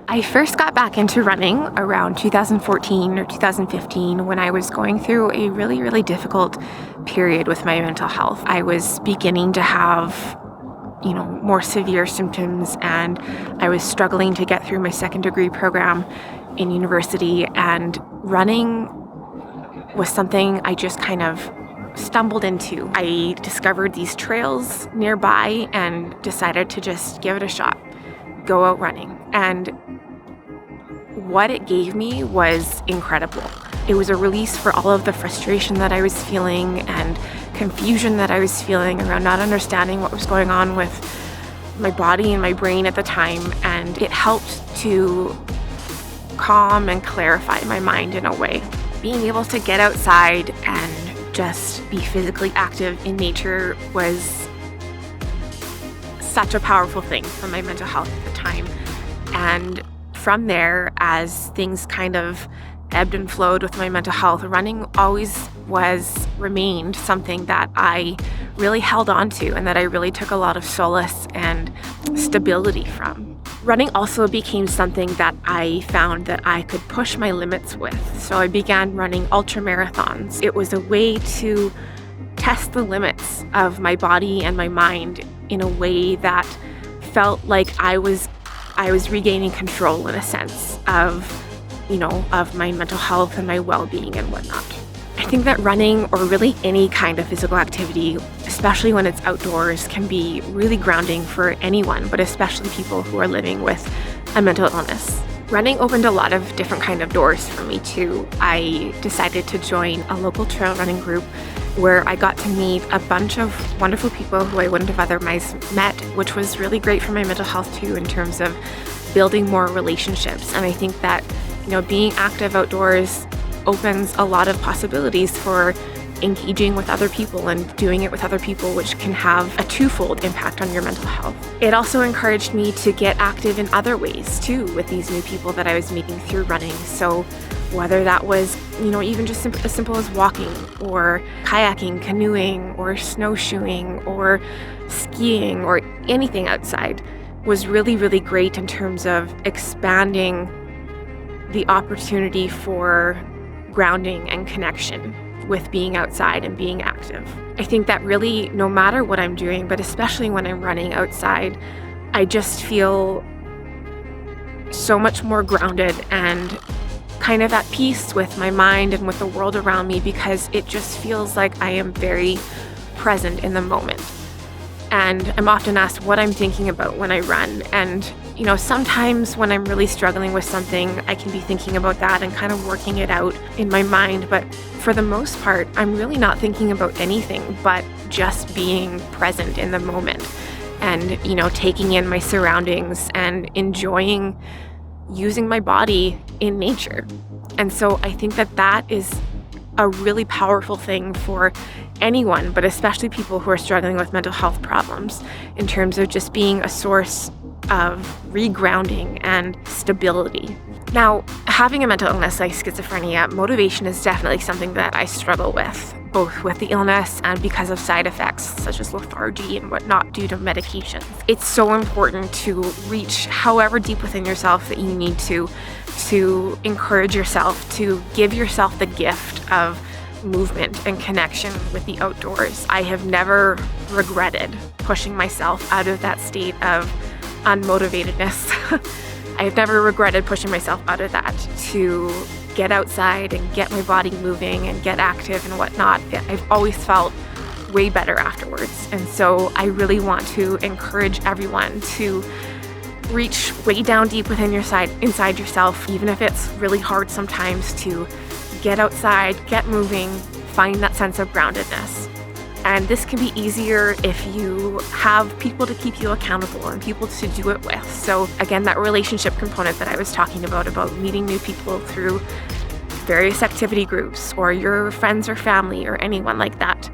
I first got back into running around 2014 or 2015 when I was going through a really, really difficult period with my mental health. I was beginning to have, more severe symptoms, and I was struggling to get through my second degree program in university, and running was something I just kind of stumbled into. I discovered these trails nearby and decided to just give it a shot, go out running. And what it gave me was incredible. It was a release for all of the frustration that I was feeling and confusion that I was feeling around not understanding what was going on with my body and my brain at the time. And it helped to calm and clarify my mind in a way. Being able to get outside and just be physically active in nature was such a powerful thing for my mental health at the time. And from there, as things kind of ebbed and flowed with my mental health, running always remained something that I really held on to and that I really took a lot of solace and stability from. Running also became something that I found that I could push my limits with. So I began running ultra marathons. It was a way to test the limits of my body and my mind in a way that felt like I was regaining control in a sense of my mental health and my well-being and whatnot. I think that running, or really any kind of physical activity, especially when it's outdoors, can be really grounding for anyone, but especially people who are living with a mental illness. Running opened a lot of different kind of doors for me too. I decided to join a local trail running group where I got to meet a bunch of wonderful people who I wouldn't have otherwise met, which was really great for my mental health too, in terms of building more relationships. And I think that, being active outdoors opens a lot of possibilities for engaging with other people and doing it with other people, which can have a twofold impact on your mental health. It also encouraged me to get active in other ways too with these new people that I was meeting through running. So whether that was, even just as simple as walking or kayaking, canoeing, or snowshoeing, or skiing, or anything outside, was really, really great in terms of expanding the opportunity for grounding and connection with being outside and being active. I think that really, no matter what I'm doing, but especially when I'm running outside, I just feel so much more grounded and kind of at peace with my mind and with the world around me, because it just feels like I am very present in the moment. And I'm often asked what I'm thinking about when I run. And, sometimes when I'm really struggling with something, I can be thinking about that and kind of working it out in my mind. But for the most part, I'm really not thinking about anything but just being present in the moment and, taking in my surroundings and enjoying using my body in nature. And so I think that that is a really powerful thing for anyone, but especially people who are struggling with mental health problems, in terms of just being a source of regrounding and stability. Now, having a mental illness like schizophrenia, motivation is definitely something that I struggle with, both with the illness and because of side effects such as lethargy and whatnot due to medications. It's so important to reach however deep within yourself that you need to encourage yourself, to give yourself the gift of movement and connection with the outdoors. I have never regretted pushing myself out of that state of unmotivatedness. I have never regretted pushing myself out of that to get outside and get my body moving and get active and whatnot. I've always felt way better afterwards. And so I really want to encourage everyone to reach way down deep within inside yourself, even if it's really hard sometimes, to get outside, get moving, find that sense of groundedness. And this can be easier if you have people to keep you accountable and people to do it with. So again, that relationship component that I was talking about meeting new people through various activity groups or your friends or family or anyone like that.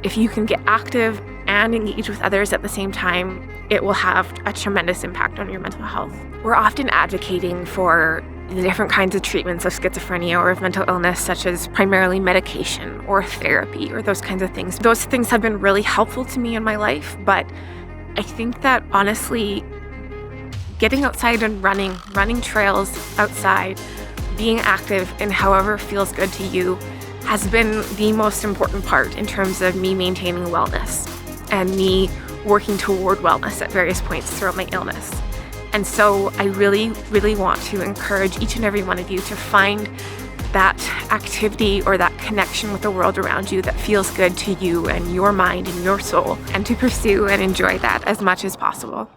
If you can get active and engage with others at the same time, it will have a tremendous impact on your mental health. We're often advocating for the different kinds of treatments of schizophrenia or of mental illness, such as primarily medication or therapy or those kinds of things. Those things have been really helpful to me in my life, but I think that honestly, getting outside and running trails outside, being active in however feels good to you has been the most important part in terms of me maintaining wellness and me working toward wellness at various points throughout my illness. And so I really, really want to encourage each and every one of you to find that activity or that connection with the world around you that feels good to you and your mind and your soul, and to pursue and enjoy that as much as possible.